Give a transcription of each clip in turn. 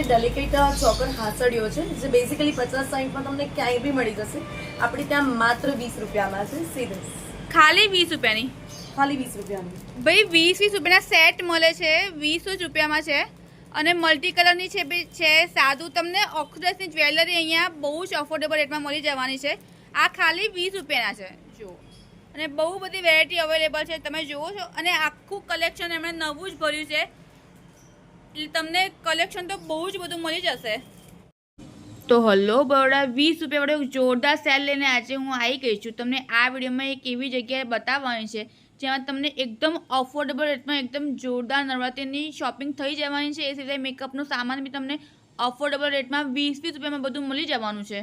જે delicate choker હાસડીઓ છે જે બેઝિકલી 50-60 તમને ક્યાંય બી મળી જશે, આપણી ત્યાં માત્ર 20 રૂપિયામાં છે. સીધે ખાલી 20 રૂપિયાની, ખાલી 20 રૂપિયાની. ભાઈ 20 રૂપિયાના સેટ મળે છે, 20 જ રૂપિયામાં છે. અને મલ્ટી કલરની છે સાદું. તમને ઓક્સિડાઇઝની જ્વેલરી અહીંયા બહુ જ અફોર્ડેબલ રેટમાં મળી જવાની છે. આ ખાલી 20 રૂપિયાના છે જુઓ. અને બહુ બધી વેરાયટી અવેલેબલ છે, તમે જુઓ છો. અને આખું કલેક્શન એમણે નવું જ ભર્યું છે, એટલે તમને કલેક્શન તો બહુ જ બધું મળી જશે. તો હલો બરોડા, 20 રૂપિયા વડે જોરદાર સેલ લઈને આજે હું આવી ગઈ છું. તમને આ વિડીયોમાં એક એવી જગ્યાએ બતાવવાની છે જેમાં તમને એકદમ અફોર્ડેબલ રેટમાં એકદમ જોરદાર નવરાત્રિની શોપિંગ થઈ જવાની છે. એ સિવાય મેકઅપનું સામાન બી તમને અફોર્ડેબલ રેટમાં 20 રૂપિયામાં બધું મળી જવાનું છે.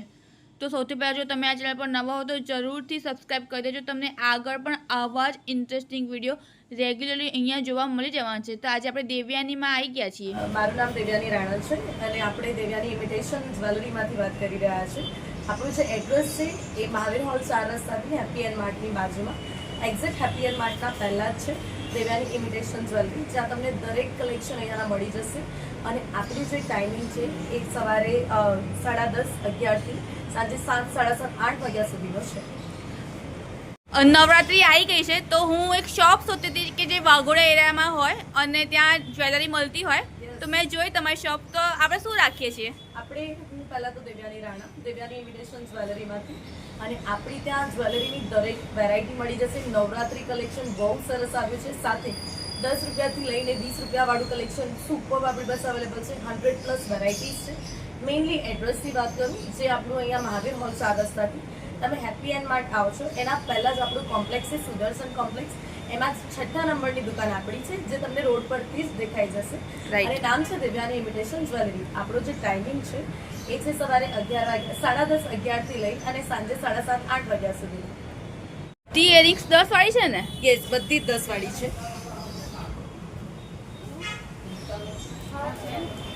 તો સૌથી પહેલાં જો તમે આ ચેનલ પર નવા હો તો જરૂરથી સબસ્ક્રાઈબ કરી દેજો. તમને આગળ પણ આવા જ ઇન્ટરેસ્ટિંગ વિડીયો રેગ્યુલરલી અહીંયા જોવા મળી જવાના છે. તો આજે આપણે દેવ્યાનીમાં આવી ગયા છીએ. મારું નામ દેવ્યાની રાણા છે અને આપણે દેવ્યાની ઇમિટેશન જ્વેલરીમાંથી વાત કરી રહ્યા છીએ. આપણું જે એડ્રેસ છે એ મહાવીર હોલ 4 રસ્તાથી હેપી એન્ડ માર્ટની બાજુમાં, એક્ઝેક્ટ હેપી એન્ડ માર્ટના પહેલાં જ છે દેવ્યાની ઇમિટેશન જ્વેલરી, જ્યાં તમને દરેક કલેક્શન અહીંયાના મળી જશે. અને આપણી જે ટાઈમિંગ છે એ સવારે 10:30, 11થી સાંજે 7, 7:30, 8 વાગ્યા સુધીનો છે. નવરાત્રી આવી ગઈ છે તો હું એક શોપ શોધતી હતી કે જે વાઘોડા એરિયામાં હોય અને ત્યાં જ્વેલરી મળતી હોય. તો મેં જોઈ તમારી શોપ. તો આપણે શું રાખીએ છીએ? આપણે હું પહેલાં તો દેવ્યાની રાણા, દેવ્યાની ઇમિટેશન જ્વેલરીમાંથી, અને આપણી ત્યાં જ્વેલરીની દરેક વેરાયટી મળી જશે. નવરાત્રી કલેક્શન બહુ સરસ આવ્યું છે, સાથે 10 રૂપિયાથી લઈને 20 રૂપિયાવાળું કલેક્શન સુપર આપણી પાસે અવેલેબલ છે. 100+ વેરાયટીઝ છે. મેઇનલી એડ્રેસની વાત કરું, જે આપણું અહીંયા મહાવીર હોલ 4 રસ્તાથી તમે હેપી એન્ડ માર્ટ આવો છો એના પહેલાં જ આપણું કોમ્પ્લેક્સ છે સુદર્શન કોમ્પ્લેક્સ. એમાં 6થા નંબરની દુકાન આપણી છે જે તમને રોડ પરથી જ દેખાઈ જશે. અને નામ છે દેવ્યાની ઇમિટેશન જ્વેલરી. આપણો જે ટાઈમિંગ છે એ છે સવારે 11 વાગ્યા 10:30, 11થી લઈ અને સાંજે 7:30, 8 વાગ્યા સુધી. ટી ઇયરિંગ્સ 10 વાળી છે ને? યસ, બધી 10 વાળી છે.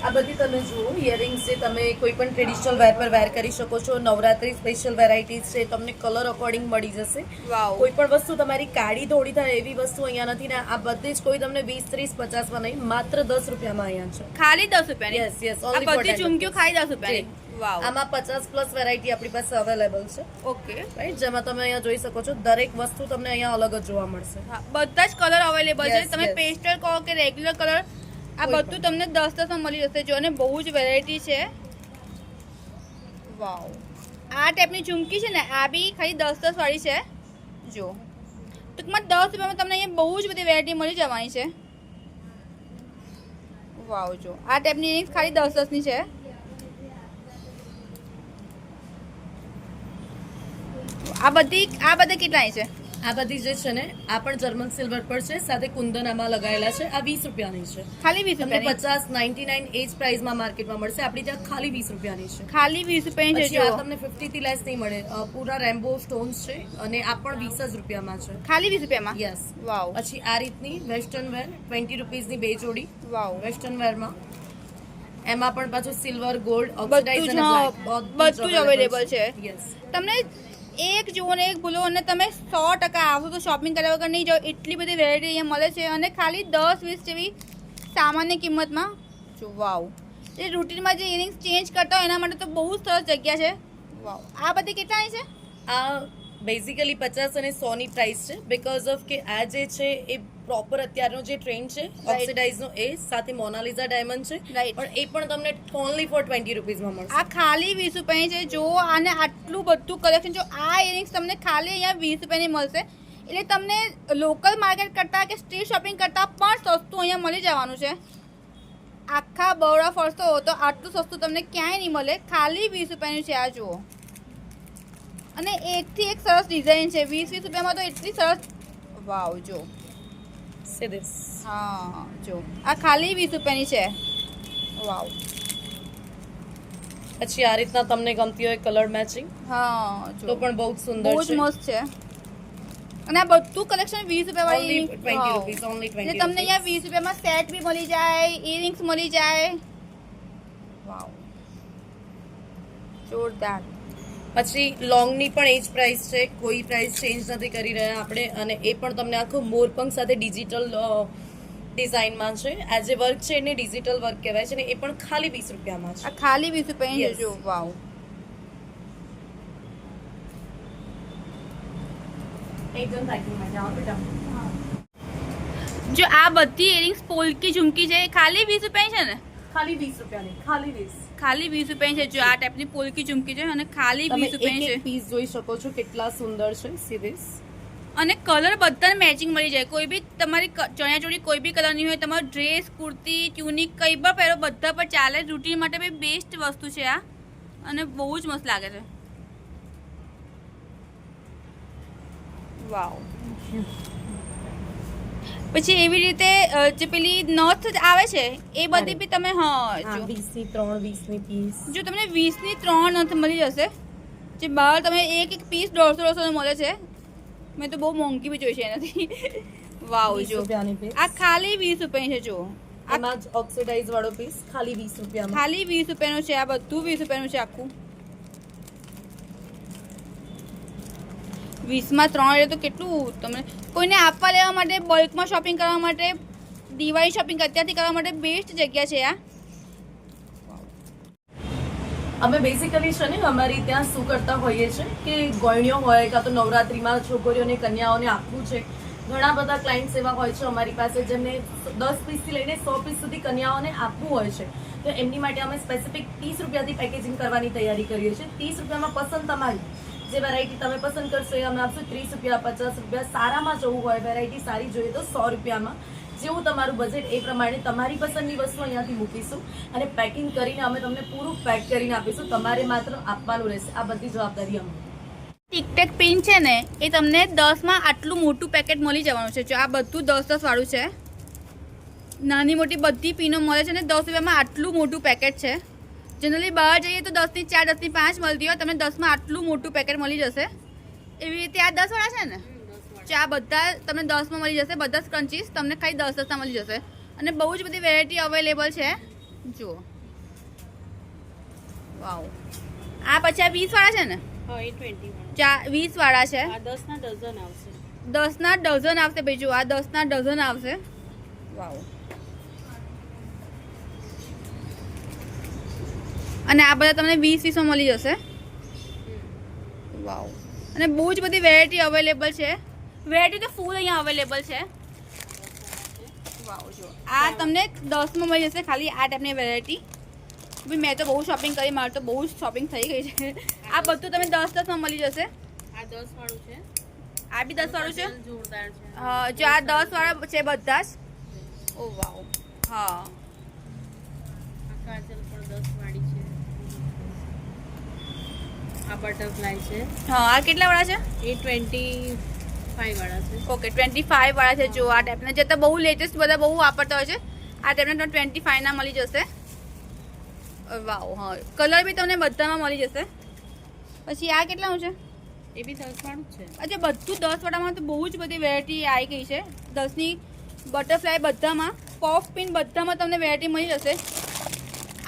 આ બધી તમે જુઓ ઇયરિંગ્સ છે, તમે કોઈ પણ ટ્રેડિશનલ વેર પર વેર કરી શકો છો. નવરાત્રી સ્પેશિયલ વેરાયટીઝ છે, તમને કલર અકોર્ડિંગ મળી જશે. વાવ. કોઈ પણ વસ્તુ તમારી કાળી ધોળી થાય એવી વસ્તુ અહીંયા નથી ને. આ બધી જ કોઈ તમને 20, 30, 50માં નહીં, માત્ર 10 રૂપિયામાં અહીંયા છે. ખાલી 10 રૂપિયાની? યસ યસ, આ બધી ઝુમકીઓ ખાલી 10 રૂપિયાની. વાવ. આમાં 50+ વેરાયટી આપણી પાસે અવેલેબલ છે. ઓકે રાઈટ, જેમાં તમે અહીંયા જોઈ શકો છો દરેક વસ્તુ તમને અહીંયા અલગ જ જોવા મળશે. હા, બધા જ કલર અવેલેબલ છે. તમે yes. પેસ્ટલ કહો કે રેગ્યુલર કલર, આ બધું તમને 10-10માં મળી જશે. જો અને બહુ જ વેરાયટી છે. વાવ. આ ટાઈપની ઝુમકી છે ને, આ બી ખાલી 10-10 વાળી છે. જો ટૂંકમાં 10 રૂપિયામાં તમને અહીંયા બહુ જ બધી વેરાયટી મળી જવાની છે. વાવ. જો આ ટાઈપની રિંગ્સ ખાલી 10-10ની છે. આ બધી કેટલાની છે? આ બધી જે છે ને, આ પણ જર્મન સિલ્વર પર છે, સાથે કુંદન આમાં લગાવેલા છે. આ 20 રૂપિયાની છે. ખાલી 20 તમને રૂપિયાની? 50, 99 એ જ પ્રાઇસમાં માર્કેટમાં મળશે. આપણી ત્યાં ખાલી 20 રૂપિયાની છે. ખાલી 20 રૂપિયાની છે. આ જો તમને 50 થી લેસ નહીં મળે. પૂરા રેમ્બો સ્ટોન્સ છે અને આ પણ 20 જ રૂપિયામાં છે. ખાલી 20 રૂપિયામાં? યસ. વાવ. પછી આ રીતની વેસ્ટર્ન વેર 20 રૂપીસની 2 જોડી. વાવ. વેસ્ટર્ન વેરમાં એમાં પણ પાછું સિલ્વર, ગોલ્ડ, બધું જ અવેલેબલ છે. યસ. તમને એક જુઓ ને એક ભૂલો અને તમે 100% આવશો તો શોપિંગ કર્યા વગર નહીં જાઓ. એટલી બધી વેરાયટી અહીંયા મળે છે અને ખાલી 10-20 જેવી સામાન્ય કિંમતમાં. જો વાવ. જે રૂટીનમાં જે ઇયરિંગ્સ ચેન્જ કરતા હોય એના માટે તો બહુ સરસ જગ્યા છે. વાવ. આ બધી કેટલાની છે? આ બેઝિકલી 50 અને 100ની પ્રાઇસ છે, બીકોઝ ઓફ કે આ જે છે એ પ્રોપર અત્યારનો જે ટ્રેન્ડ છે ઓક્સિડાઇઝનો, એ સાથે મોનાલિઝા ડાયમંડ છે. પણ એ પણ તમને ઓનલી ફોર 20 રૂપીસમાં મળશે. આ ખાલી 20 રૂપિયાની છે. જો આને આટલું બધું કલેક્શન, જો આ ઇયરિંગ્સ તમને ખાલી અહીંયા 20 રૂપિયાની મળશે. એટલે તમને લોકલ માર્કેટ કરતાં કે સ્ટ્રીટ શોપિંગ કરતાં પણ સસ્તું અહીંયા મળી જવાનું છે. આખા બરોડા ફરશો તો આટલું સસ્તું તમને ક્યાંય નહીં મળે. ખાલી 20 રૂપિયાનું છે. આ જુઓ. અને એકથી એક સરસ ડિઝાઇન છે. 20 રૂપિયામાં તો એટલી સરસ. વાવ. જો હા, જો આ ખાલી 20 રૂપિયાની છે. વાવ. પછી આ રીતના તમને ગમતી હોય કલર મેચિંગ, હા, તો પણ બહુ સુંદર બહુ જ મસ્ત છે. અને આ બધું કલેક્શન 20 રૂપિયા વાળી. Only 20 rupees, only 20 એટલે તમને અહીંયા 20 રૂપિયામાં સેટ બી મળી જાય, ઇયરિંગ્સ મળી જાય. વાવ, જોરદાર. પછી લોંગની પણ એ જ પ્રાઇસ છે, કોઈ પ્રાઇસ ચેન્જ નથી કરી રહ્યા આપણે. અને એ પણ તમને આખું મોરપંખ સાથે ડિજિટલ ડિઝાઇનમાં છે. આ જે વર્ક છે એને ડિજિટલ વર્ક કહેવાય છે ને એ પણ ખાલી 20 રૂપિયામાં છે. આ ખાલી 20 રૂપિયાની Yes. છે જો વાવ. એકદમ પેકિંગમાં જાઓ બેટા. જો આ બધી ઇયરિંગ્સ પોલકી ઝુમકી છે એ ખાલી 20 રૂપિયાની છે ને? ખાલી 20 રૂપિયાની, ખાલી 20. ખાલી 20 રૂપિયાની છે. જો આ ટાઈપની પોલકી ઝુમકી છે અને ખાલી તમે 20 રૂપિયાની એક છે. એક પીસ જોઈ શકો છો કેટલા સુંદર છે. See this. અને કલર બધાને મેચિંગ મળી જાય. કોઈ બી તમારી ચણિયાચોળી કોઈ બી કલરની હોય, તમારો ડ્રેસ, કુર્તી, ટ્યુનિક કંઈ પણ પહેરો બધા પર ચાલે. રૂટીન માટે બી બેસ્ટ વસ્તુ છે આ અને બહુ જ મસ્ત લાગે છે. વાવ. પછી એવી રીતે જે પેલી નથ આવે છે એ બધી બી તમે હા જો 20 ની 3, 20 ની પીસ. જો તમને 20 ની 3 નથ મળી જશે. જે બહાર તમે એક એક પીસ 150 મળે છે. મેં તો બહુ મોંઘી બી જોઈ છે એનાથી. વાવ 20 જો રૂપિયાની પીસ. આ ખાલી 20 રૂપિયાની છે. જો આમાં જ ઓક્સિડાઇઝ વાળો પીસ ખાલી 20 રૂપિયામાં. ખાલી 20 રૂપિયાનું છે. આ બધું 20 રૂપિયાનું છે આખું. 20 માં 3 એટલે તો કેટલું તમને કોઈને આપવા લેવા માટે, બલ્કમાં શોપિંગ કરવા માટે, દિવાળી શોપિંગ અત્યારથી કરવા માટે બેસ્ટ જગ્યા છે આ. અમે બેસિકલી છે ને અમારી ત્યાં શું કરતા હોઈએ છે કે ગોયણીઓ હોય કાં તો નવરાત્રીમાં છોકરીઓને કન્યાઓને આપવું છે. ઘણા બધા ક્લાયન્ટ્સ એવા હોય છે અમારી પાસે જેમને 10 પીસથી લઈને 100 પીસ સુધી કન્યાઓને આપવું હોય છે. તો એમની માટે અમે સ્પેસિફિક 30 રૂપિયાથી પેકેજિંગ કરવાની તૈયારી કરીએ છીએ. 30 રૂપિયામાં પસંદ તમારી જે વેરાયટી તમે પસંદ કરશો એ અમે આપશું 30 રૂપિયા, 50 રૂપિયા. સારામાં જવું હોય, વેરાયટી સારી જોઈએ તો 100 રૂપિયામાં. જેવું તમારું બજેટ એ પ્રમાણે તમારી પસંદની વસ્તુ અહીંયાથી મૂકીશું અને પેકિંગ કરીને અમે તમને પૂરું પેક કરીને આપીશું. તમારે માત્ર આપવાનું રહેશે. આ બધી જવાબદારી અમે. ટિકટેક પિન છે ને એ તમને 10 માં આટલું મોટું પેકેટ મળી જવાનું છે. જો આ બધું 10 વાળું છે. નાની મોટી બધી પીનો મળે છે ને 10 રૂપિયામાં આટલું મોટું પેકેટ છે. જનરલી બહાર જઈએ તો 10 ની 4, 10 ની 5 મળતી હોય. તમને 10 માં આટલું મોટું પેકેટ મળી જશે. એવી રીતે આ 10 વાળા છે ને આ બધા તમને 10 માં મળી જશે. બધા સ્ક્રન્ચીસ તમને ખાલી 10 માં મળી જશે અને બહુ જ બધી વેરાયટી અવેલેબલ છે. જુઓ વાવ. આ પછી આ 20 વાળા છે ને? હા એ 20 20 વાળા છે. આ 10 ના ડઝન આવશે. 10 ના ડઝન આવશે ભાઈ. જુઓ આ 10 ના ડઝન આવશે. વાવ. અને આ બધા તમને 20 માં મળી જશે. વાવ. અને બહુ જ બધી વેરાયટી અવેલેબલ છે. વેરાયટી તો ફૂલ અહીંયા અવેલેબલ છે. વાવ જો આ તમને 10 માં મળી જશે ખાલી આ ટાઈપની વેરાયટી. ભાઈ મેં તો બહુ શોપિંગ કરી, મારે તો બહુ જ શોપિંગ થઈ ગઈ છે. આ બધું તમે 10 માં મળી જશે. આ 10 વાળું છે. આ બી 10 વાળું છે. જોરદાર છે. હા જો આ 10 વાળા છે બધા જ. ઓ વાવ. હા આ કાજલ પણ 10 વાળી છે. આ બટરફ્લાય છે. હા આ કેટલા વાળા છે? એ 25 વાળા છે. ઓકે 25 વાળા છે. જો આ ટાઈપના જે તો બહુ લેટેસ્ટ બધા બહુ વાપરતા હોય છે. આ ટાઈપના 25 ના મળી જશે. વાવ. હા કલર બી તમને બધામાં મળી જશે. પછી આ કેટલાનું છે? એ બી 10 વાળું જ છે. અચ્છા બધું 10 વાળામાં તો બહુ જ બધી વેરાયટી આવી ગઈ છે. 10 ની બટરફ્લાય બધામાં, પફ પિન બધામાં તમને વેરાયટી મળી જશે.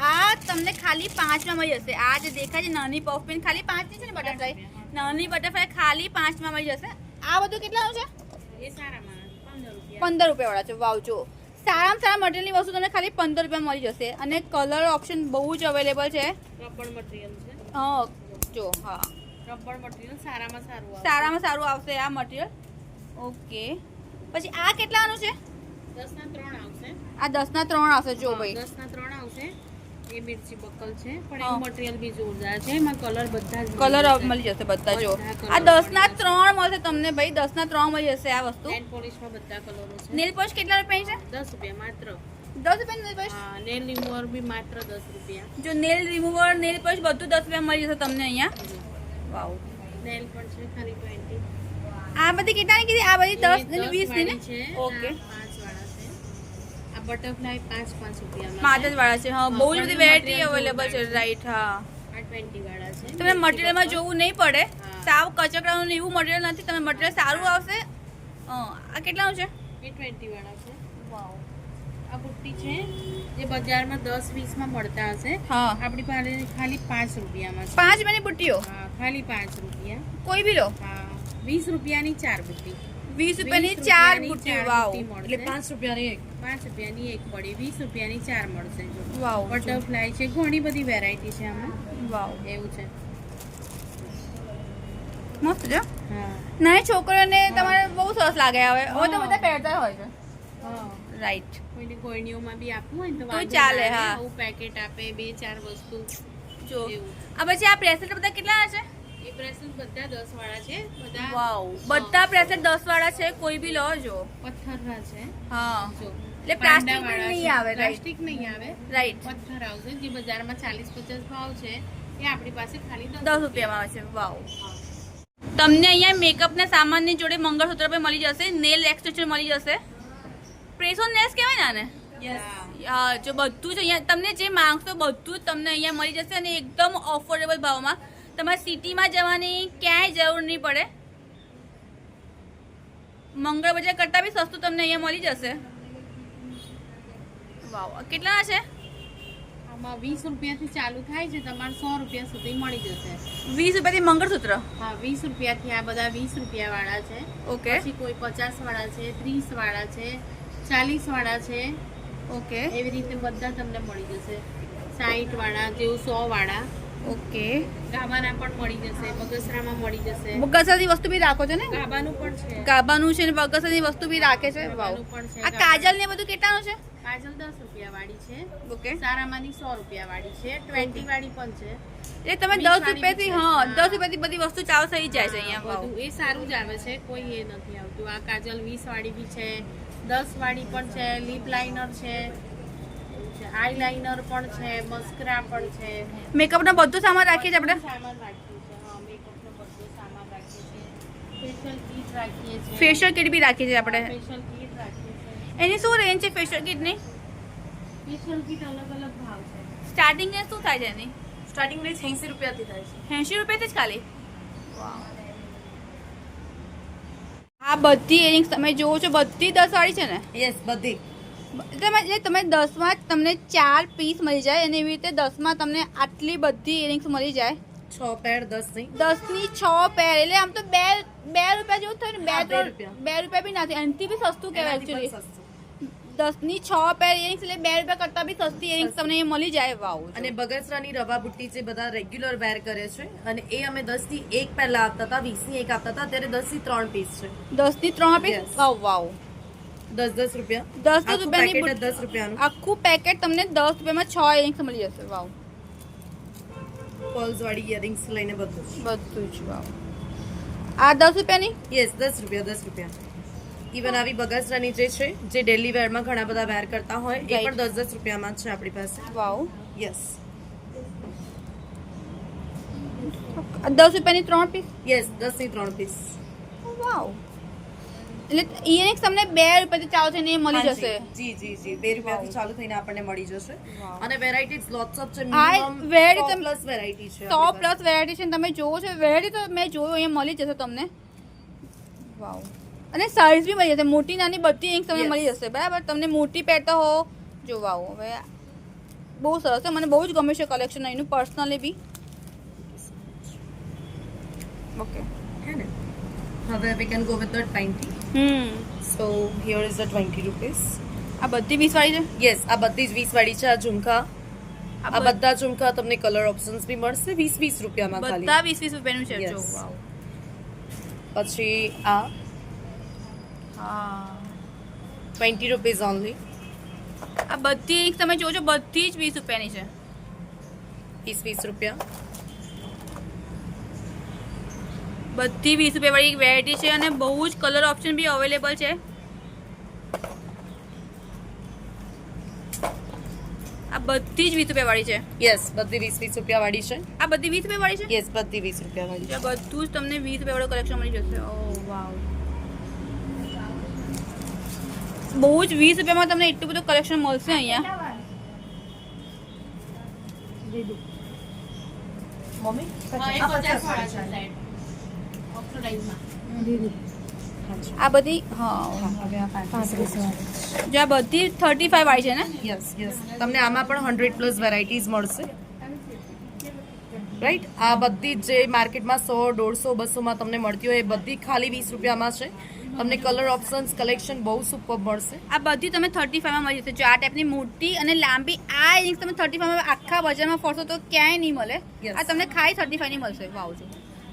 આ તમને ખાલી 5 માં મળી જશે. આ જે દેખાય છે નાની પફ પિન ખાલી 5 ની છે ને બટરફ્લાય. નાની બટરફ્લાય ખાલી 5 માં મળી જશે. આ બધું કેટલાનું છે? એ સારામાં 15 રૂપિયા. 15 રૂપિયા વાળા છે. વાવ જો સારામાં સારા મટીરિયલની વસ્તુ તમને ખાલી 15 રૂપિયા મળી જશે. અને કલર ઓપ્શન બહુ જ અવેલેબલ છે. રબર મટીરિયલ છે. હા જો હા રબર મટીરિયલ સારામાં સારું આવશે. સારામાં સારું આવશે આ મટીરિયલ. ઓકે પછી આ કેટલાનું છે? 10 ના 3 આવશે. આ 10 ના 3 આવશે. જો હા, ભાઈ 10 ના 3 આવશે. એ મિર્ચી બકલ છે પણ હા. એનું મટીરિયલ બી જોરદાર છે. એમાં કલર બધા જ કલર મળી જશે બધા. જો બધા આ colour 10 ના 3 મળશે તમને ભાઈ. 10 ના 3 મળી જશે આ વસ્તુ. નેલ પોલિશમાં બધા કલરો છે. નેલ પોલિશ કેટલા રૂપિયાની છે? 10 રૂપિયા માત્ર. 10 રૂપિયાની નેલ પોલિશ. હા નેલ રિમૂવર બી માત્ર 10 રૂપિયા. જો નેલ રિમૂવર, નેલ પોલિશ બધું 10 રૂપિયા મળી જશે તમને અહીંયા. વાવ. નેલ પણ છે ખાલી 20. આ બધી કેટલાની કીધી? આ બધી 10 અને 20 ની વાળી ને? છે. ઓકે આ 5 વાળા છે. આ બટરફ્લાય 5 રૂપિયામાં 5 જ વાળા છે. હા બહુ જ પણ બધી એનું વેરાયટી material અવેલેબલ છે. જોરદાર રાઈટ હા. આ 20 વાળા છે. તમને મટીરિયલમાં જોવું નહીં પડે. હા. સાવ કચકડાનું ને એવું મટીરિયલ નથી. તમે મટીરિયલ સારું આવશે. આ કેટલાનું છે? એ 20 વાળા છે. વાવ. આ બુટ્ટી છે જે બજારમાં 10-20 માં મળતા હશે. હા આપણી પાસે ખાલી 5 રૂપિયામાં છે. 5 રૂપિયાની બુટ્ટીઓ હા ખાલી 5 રૂપિયા. કોઈ બી લો. હા 20 રૂપિયાની 4 બુટ્ટી. 20 રૂપિયાની 4 રૂપિયાની બુટ્ટી. ચાર વાવ. બુટ્ટી મળશે. એટલે 5 રૂપિયાની એક. 5 રૂપિયાની એક પડી, 20 રૂપિયાની 4 મળશે. જો વાવ બટરફ્લાય છે, ઘણી બધી વેરાયટી છે આમાં. વાવ એવું છે. મસ્ત છે. હા નાની છોકરીઓને તમારે બહુ સરસ લાગે હવે હવે તો હા. બધા પહેરતા હોય છે હા રાઈટ કોઈને કોઈનીઓમાં બી આપવું હોય ને તો તો વાંધો ચાલે, ના આવે. હા. આવું પેકેટ આપે 2-4 વસ્તુ જો એવું. આ પછી આ બ્રેસલેટ બધા કેટલા છે એ બ્રેસલેટ બધા 10 વાળા છે. બધા વાવ બધા બ્રેસલેટ 10 વાળા છે કોઈ બી લો જો પથ્થરના છે. હા જો એટલે પ્લાસ્ટિક પાંડાવાળા નહીં છે. આવે રાઈટ પ્લાસ્ટિક નહીં આવે, રાઈટ પથ્થર આવશે. જે બજારમાં 40-50 ભાવ છે એ આપણી પાસે ખાલી 10 રૂપિયામાં આવે છે વાવ તમને અહીંયા મેકઅપના સામાનની જોડે મંગળસૂત્ર પણ મળી જશે નેલ એક્સટેન્શન મળી જશે પ્રેસ ઓન નેલ્સ કહેવાય ને આને હા જો બધું જ અહીંયા તમને જે માંગશો બધું જ તમને અહીંયા મળી જશે અને એકદમ ઓફોર્ડેબલ ભાવમાં તમારે સિટીમાં જવાની ક્યાંય જરૂર નહીં પડે મંગળ બજાર કરતાં બી સસ્તું તમને અહીંયા મળી જશે વાવ કેટલા છે આમાં 20 રૂપિયાથી ચાલુ થાય છે, તમારે 100 રૂપિયા સુધી મળી જશે. 20 રૂપિયાથી મંગળસૂત્ર હા 20 રૂપિયાથી આ બધા 20 રૂપિયા વાળા છે. ઓકે પછી કોઈ 50 વાળા છે, 30 વાળા છે, 40 વાળા છે. ઓકે એવી રીતે બધા તમને મળી જશે. 60 વાળા જેવું 100 વાળા ઓકે ગાબાના પણ મળી જશે, બગસરામાં મળી જશે. બગસરાની વસ્તુ બી રાખો છો ને ગાબાનું પણ છે. ગાબાનું છે ને બગસરાની વસ્તુ બી રાખે છે વાવ ગાબાનું પણ છે. આ કાજલ ને બધું કેટલાનું છે કાજલ 10 રૂપિયા વાળી છે. ઓકે સારામાંની 100 રૂપિયા વાળી છે. 20 વાળી પણ છે. એટલે તમે 10 રૂપિયાથી હા 10 રૂપિયાથી બધી વસ્તુ ચાલુ થઈ જાય છે અહીંયા વાવ બધું એ સારું જ આવે છે, કોઈ એ નથી આવતું. આ કાજલ 20 વાળી બી છે, 10 વાળી પણ છે, લિપ લાઇનર છે, આઈ લાઇનર પણ છે, મસ્કરા પણ છે. મેકઅપનો બધું સામાન રાખીએ છીએ આપણે સામાન રાખ્યું છે. હા મેકઅપનો બધો સામાન રાખીએ છીએ. ફેશિયલ કીટ રાખીએ છીએ. ફેશિયલ કિટ બી રાખીએ છીએ આપણે ફેશિયલ કીટ રાખીએ છીએ. એની શું રેન્જ છે ફેશિયલ કિટની ફેશિયલ કીટ અલગ અલગ ભાવ છે. સ્ટાર્ટિંગ રેન્જ શું થાય છે એની સ્ટાર્ટિંગ રેન્જ 80 રૂપિયાથી થાય છે 80 રૂપિયાથી જ ખાલી આ બધી ઇયરિંગ્સ તમે જોવો છો બધી 10 વાળી છે ને યસ બધી તમે 10 માં તમને 4 પીસ મળી જાય અને એવી રીતે 10 માં તમને આટલી બધી ઇયરિંગ્સ મળી જાય 6 પેર 10 ની 10 ની 6 પેર એટલે આમ તો 2 રૂપિયા જેવું થયું ને હા, 2 રૂપિયા. રૂપિયા બી નથી એનાથી બી સસ્તું કહેવાય એનાથી પણ એકચ્યુઅલી સસ્તું. 10 ની 6 પેર ઇયરિંગ્સ એટલે 2 રૂપિયા કરતાં બી સસ્તી ઇયરિંગ્સ તમને અહીંયા મળી જાય વાવ અને બગસરાની રવા બુટ્ટી જે બધા રેગ્યુલર વેર કરે છે અને એ અમે 10 થી 1 પહેલા આપતા હતા 20 ની 1 આપતા હતા અત્યારે 10 થી 3 પીસ છે 10 ની 3 પીસ Yes. વાવ વાવ 10 રૂપિયા 10 આખું રૂપિયાની packet જ બુટ્ટી. 10 રૂપિયાનું આખું પેકેટ તમને 10 રૂપિયામાં 6 ઇયરિંગ્સ મળી જશે વાવ પર્લ્સ વાળી ઇયરિંગ્સ લઈને બધું બધું જ વાવ આ 10 રૂપિયાની યસ 10 રૂપિયા ઇવન આવી બગસરાની જે છે જે ડેલી વેરમાં ઘણા બધા વેર કરતા હોય એ Right. પણ 10 રૂપિયામાં જ છે આપણી પાસે વાવ યસ 10 રૂપિયાની 3 પીસ યસ 10 ની 3 પીસ વાવ એટલે ઇયરિંગ્સ તમને 2 રૂપિયાથી ચાલુ થઈને એ મળી જશે જી 2 રૂપિયાથી ચાલુ થઈને આપણને મળી જશે Wow. અને વેરાયટીઝ લોટ્સ ઓફ છે આ મિનિમમ variety 100 પ્લસ વેરાયટી છે 100 પ્લસ વેરાયટી છે ને તમે જોવો છો વેરાયટી તો મેં જોયું અહીંયા મળી જશે તમને વાવ અને સાઇઝ બી મળી જશે મોટી નાની બધી ઇયરિંગ્સ તમને Yes. મળી જશે બરાબર તમને મોટી પહેરતા હો જો વાવ હવે બહુ સરસ છે મને બહુ જ ગમે છે કલેક્શન એનું પર્સનલી બી ઓકે હે ને હવે we can go with the 20 so here is the 20 rupees આ બધી 20 વાળી છે યસ આ બધી જ 20 વાળી છે આ ઝુમકા આ બધા ઝુમકા તમને કલર ઓપ્શન્સ બી મળશે 20 રૂપિયામાં ખાલી બધા 20 રૂપિયાનું છે જો Yes. વાવ પછી આ હા 20 રૂપીસ ઓનલી આ બધી ઇયરિંગ્સ તમે જોજો બધી જ 20 રૂપિયાની છે 20 રૂપિયા બધી 20 રૂપિયા વાળી વેરાયટી છે અને બહુ જ કલર ઓપ્શન બી અવેલેબલ છે આ બધી જ 20 રૂપિયા વાળી છે યસ બધી 20 રૂપિયા વાળી છે આ બધી 20 રૂપિયા વાળી છે યસ બધી 20 રૂપિયા વાળી આ બધું જ તમને 20 રૂપિયા વાળું કલેક્શન મળી જશે ઓ વાવ બહુ જ 20 રૂપિયામાં તમને એટલું બધું કલેક્શન મળશે અહીંયા મમ્મી હા, એ 50 વાળા છે સેટ. ઓક્સિડાઇઝમાં. આ બધી હા હવે આ 35 જો આ બધી 35 વાળી છે ને યસ તમને આમાં પણ 100 પ્લસ વેરાયટીઝ મળશે રાઈટ આ બધી જ જે માર્કેટમાં 100 150 200 માં તમને મળતી હોય એ બધી ખાલી 20 રૂપિયામાં છે તમને કલર ઓપ્શન્સ કલેક્શન બહુ સુપર મળશે. આ બધી તમે 35 માં મળી જશે. જો આ ટાઈપની મોટી અને લાંબી આ ઇયરિંગ્સ તમે 35 માં આખા બજારમાં ફરશો તો ક્યાંય નહીં મળે. Yes. આ તમને ખાલી 35 ની મળશે. વાવ, જો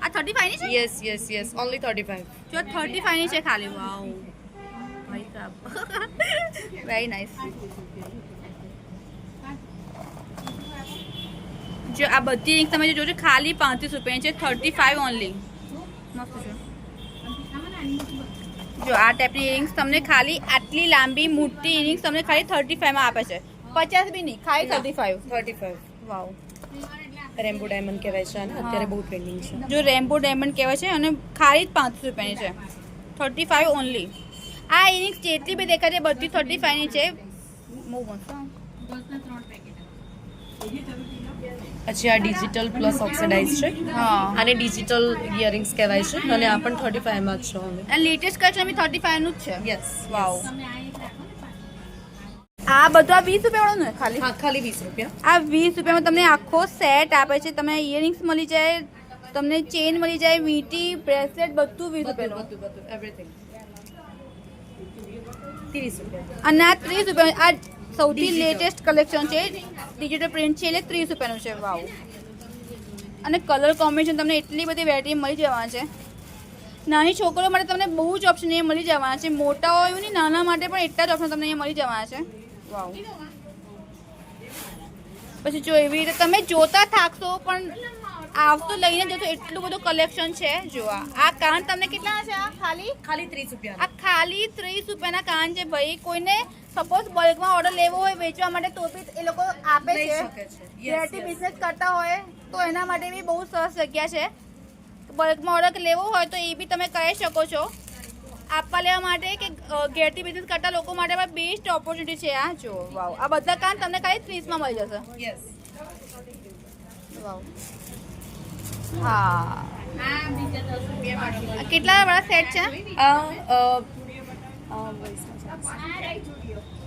આ 35 ની છે. Yes only 35. જો 35 ની છે ખાલી. વાવ ભાઈ સાહેબ, વેરી નાઇસ. જો આ બધી ઇયરિંગ્સ તમે જોજો ખાલી 35 રૂપિયાની છે. 35 ઓનલી. મસ્ત છે. જો આ ટાઈપની ઇયરિંગ્સ તમને ખાલી આટલી લાંબી મોટી ઇયરિંગ્સ તમને ખાલી 35 માં આપે છે. 50 બી નહીં, ખાલી 35. વાવ. રેમ્બો ડાયમંડ કહેવાય છે અને અત્યારે બહુ ટ્રેન્ડિંગ છે. જો રેમ્બો ડાયમંડ કહેવાય છે અને ખાલી 35 રૂપિયાની છે. 35 ઓનલી. આ ઇયરિંગ્સ જેટલી બી દેખાય છે બધી 35 ની છે. બહુ મસ્ત. પછી આ ડિજિટલ પ્લસ ઓક્સિડાઇઝ છે. હા. આને ડિજિટલ ઇયરિંગ્સ કહેવાય છે અને આ પણ 35 માં જ છે હવે. અને લેટેસ્ટ કલેક્શન બી 35 નું જ છે. યસ. વાવ. આ બધું આ 20 રૂપિયા વાળું ને ખાલી. હા, ખાલી 20 રૂપિયા. આ 20 રૂપિયામાં તમને આખો સેટ આપે છે. તમને ઇયરિંગ્સ મળી જાય, તમને ચેન મળી જાય, વીંટી, બ્રેસલેટ બધું 20 રૂપિયાનું. બધું એવરીથિંગ 30 રૂપિયા. અને આ 30 રૂપિયા. આ સૌથી લેટેસ્ટ કલેક્શન છે. ડિજિટલ પ્રિન્ટ છે એટલે 30 રૂપિયાનું છે. વાવ. અને કલર કોમ્બિનેશન તમને એટલી બધી વેરાયટી મળી જવાના છે. નાની છોકરીઓ માટે તમને બહુ જ ઓપ્શન અહીંયા મળી જવાના છે. મોટા હોય એવું નહીં, નાના માટે પણ એટલા જ ઓપ્શન તમને અહીંયા મળી જવાના છે. વાવ. પછી જો એવી રીતે તમે જોતા થાકશો પણ આવતો લઈને જશો એટલું બધું કલેક્શન છે. જોવા આ કાન તમને કેટલા છે? આ ખાલી 30 રૂપિયા. આ ખાલી 30 રૂપિયાના કાન છે ભાઈ. કોઈને સપોઝ બલ્કમાં ઓર્ડર લેવો હોય વેચવા માટે તો બી એ લોકો આપે લઈ છે. શકે છે. ડેરેક્ટલી બિઝનેસ કરતા હોય તો એના માટે બી બહુ સરસ જગ્યા છે. બલ્કમાં ઓર્ડર લેવો હોય તો એ બી તમે કરી શકો છો. આપવા લેવા માટે કે ઘેરથી બિઝનેસ કરતા લોકો માટે પણ બેસ્ટ ઓપોર્ચ્યુનિટી છે. આ જો વાવ. આ બધા કાન તમને ખાલી 30 માં મળી જશે. યસ. વાવ. હા. આ બીજા 10 રૂપિયા વાળો. આ કેટલા વાળા સેટ છે?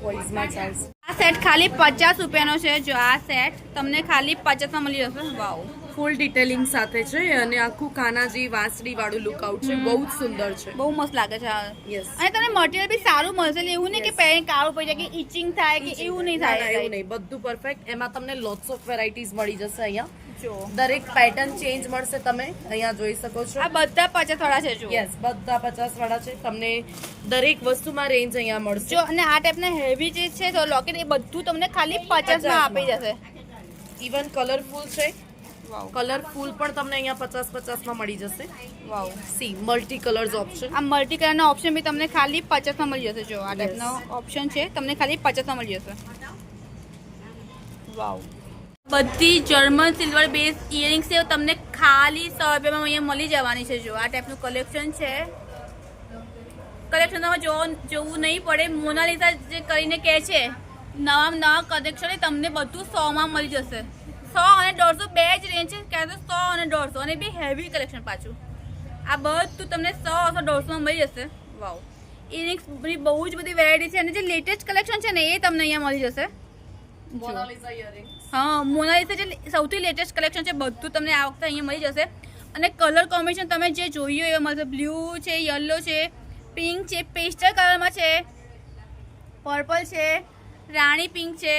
વોઇસમાં ચાલશે. આ સેટ ખાલી 50 રૂપિયાનો છે. જો આ સેટ તમને ખાલી 50 માં મળી જશે. વાવ. ફૂલ ડિટેલિંગ સાથે છે અને આખું કાનાજી વાંસળી વાળું લુકઆઉટ છે. બહુ જ સુંદર છે. બહુ મસ્ત લાગે છે. યસ. અને તમને મટીરિયલ બી સારું મળશે. એટલે એવું નહીં કે પહેરીને કાળું પડી જાય કે ઇચિંગ થાય કે એવું નહીં ના, થાય. એવું નહીં. બધું પરફેક્ટ. એમાં તમને લોટ્સ ઓફ વેરાયટીઝ મળી જશે અહીંયા. જો દરેક પેટર્ન ચેન્જ મળશે. તમે અહીંયા જોઈ શકો છો. આ બધા 50 વાળા છે. જો યસ, બધા 50 વાળા છે. તમને દરેક વસ્તુમાં રેન્જ અહીંયા મળશે. જો અને આ ટાઈપના હેવી જે છે તો લોકેટ એ બધું તમને ખાલી 50 માં આપી જશે. ઇવન કલરફુલ છે. વાવ. કલરફુલ પણ તમને અહીંયા 50 માં મળી જશે. Wow. See multi colours option. આ મલ્ટી કલરના ઓપ્શન બી તમને ખાલી 50 માં મળી જશે. જો આ ટાઈપનો ઓપ્શન છે તમને ખાલી 50 માં મળી જશે. વાવ. બધી જર્મન સિલ્વર બેઝ ઇયરિંગ્સ છે તમને ખાલી 100 રૂપિયામાં અહીંયા મળી જવાની છે. જો આ ટાઈપનું કલેક્શન છે. કલેક્શન તમે જોવું નહીં પડે. મોનાલિસા જે કરીને કહે છે નવા કલેક્શન એ તમને બધું 100 માં મળી જશે. 100 અને 150 બે જ રેન્જ છે. ક્યાં તો 100 અને 150 અને બી હેવી કલેક્શન પાછું. આ બધું તમને 100 અથવા 150 માં મળી જશે. વાવ. ઇયરિંગ્સ બહુ જ બધી વેરાયટી છે અને જે લેટેસ્ટ કલેક્શન છે ને એ તમને અહીંયા મળી જશે. મોનાલિસા ઇયરિંગ્સ. હા, મોનાલિસા જે સૌથી લેટેસ્ટ કલેક્શન છે બધું તમને આ વખતે અહીંયા મળી જશે. અને કલર કોમ્બિનેશન તમે જે જોયું એવા મળશે. બ્લુ છે, યલો છે, પિંક છે, પેસ્ટલ કલરમાં છે, પર્પલ છે, રાણી પિંક છે,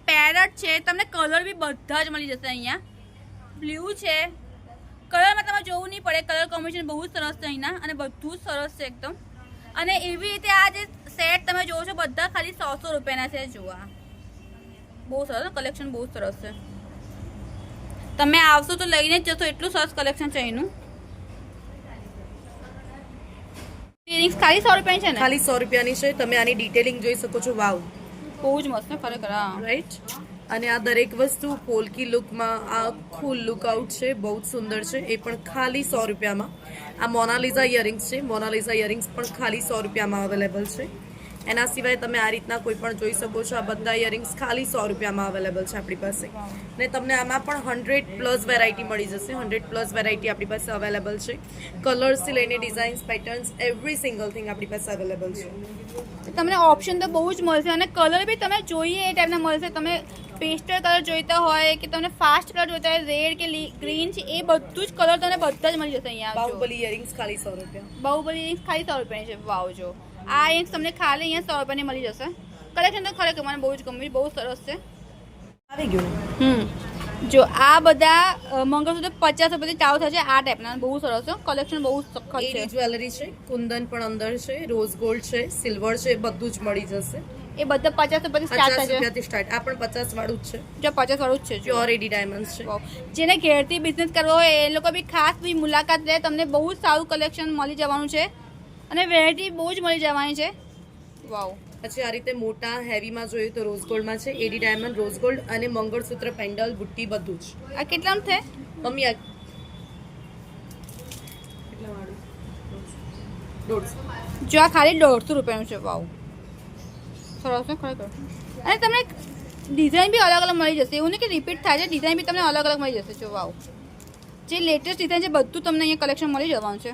પેરટ છે. તમને કલર બી બધા જ મળી જશે અહીંયા. બ્લુ છે. કલરમાં તમે જોવું નહીં પડે. કલર કોમ્બિનેશન બહુ જ સરસ છે અહીંના અને બધું જ સરસ છે એકદમ. અને એવી રીતે આ જે સેટ તમે જોવો છો બધા ખાલી 100 રૂપિયાના છે. જોવા બહુ સરસ કલેક્શન, બહુ સરસ છે. તમે આવશો તો લઈને જ જશો એટલું સરસ કલેક્શન છે એનું. ઇયરિંગ્સ ખાલી 100 રૂપિયાની છે ને? ખાલી 100 રૂપિયાની છે. તમે આની ડિટેલિંગ જોઈ શકો છો. વાવ. બહુ જ મસ્ત ને ખરેખર. રાઈટ. અને આ દરેક વસ્તુ પોલકી લુકમાં આ ફૂલ લુકઆઉટ છે. બહુ જ સુંદર છે. એ પણ ખાલી 100 રૂપિયામાં. આ મોનાલિસા ઇયરિંગ્સ છે. મોનાલિસા ઇયરિંગ્સ પણ ખાલી 100 રૂપિયામાં અવેલેબલ છે. એના સિવાય તમે આ રીતના કોઈ પણ જોઈ શકો છો. આ બધા ઇયરિંગ્સ ખાલી 100 રૂપિયામાં અવેલેબલ છે આપણી પાસે. ને તમને આમાં પણ 100+ વેરાયટી મળી જશે. 100+ વેરાયટી આપણી પાસે અવેલેબલ છે. કલર્સથી લઈને designs, patterns, every single thing આપણી પાસે અવેલેબલ છે. તમને ઓપ્શન તો બહુ જ મળશે અને કલર બી તમે જોઈએ એ ટાઈપના મળશે. તમે પેસ્ટલ કલર જોઈતા હોય કે તમને ફાસ્ટ કલર જોઈતા હોય રેડ કે ગ્રીન છે એ બધું જ કલર તમને બધા જ મળી જશે અહીંયા આવજો. બાહુબલી ઇયરિંગ્સ ખાલી 100 રૂપિયા. બાહુબલી ઇયરિંગ્સ ખાલી 100 રૂપિયાની છે. વાવ જો આ ઇયરિંગ્સ તમને ખાલી અહીંયા 100 રૂપિયાની મળી જશે. કલેક્શન તો ખરેખર મને બહુ જ ગમ્યું, બહુ સરસ છે. આવી ગયું. જો આ બધા મંગળસૂત્ર 50 રૂપિયાથી ચાલુ થાય છે. આ ટાઈપના બહુ સરસ છે. કલેક્શન બહુ સખત છે. એની જ્વેલરી છે, કુંદન પણ અંદર છે, રોઝ ગોલ્ડ છે, સિલ્વર છે, બધું જ મળી જશે. એ બધા 50 રૂપિયાથી સ્ટાર્ટ 50 થાય છે. રૂપિયાથી સ્ટાર્ટ. આ પણ 50 વાળું જ છે. જો 50 વાળું જ છે. જો પ્યોર એડી ડાયમંડ્સ છે. વાવ. જેને ઘેરથી બિઝનેસ કરવો હોય એ લોકો બી ખાસ બી મુલાકાત લે. તમને બહુ જ સારું કલેક્શન મળી જવાનું છે અને વેરાયટી બહુ જ મળી જવાની છે. વાવ. પછી આ રીતે મોટા હેવીમાં જોઈએ તો રોઝ ગોલ્ડમાં છે, એડી ડાયમંડ, રોઝ ગોલ્ડ અને મંગળસૂત્ર, પેન્ડલ, બુટ્ટી બધું જ. આ કેટલામાં છે? મમ્મી આ કેટલા વાળું? 150. જો આ ખાલી 150 રૂપિયાનું છે. વાવ સરસ છે ખરેખર. અને તમને ડિઝાઇન બી અલગ અલગ મળી જશે. એવું નહીં કે રિપીટ થાય છે, ડિઝાઇન બી તમને અલગ અલગ મળી જશે. જો વાવ, જે લેટેસ્ટ ડિઝાઇન છે બધું તમને અહીંયા કલેક્શન મળી જવાનું છે.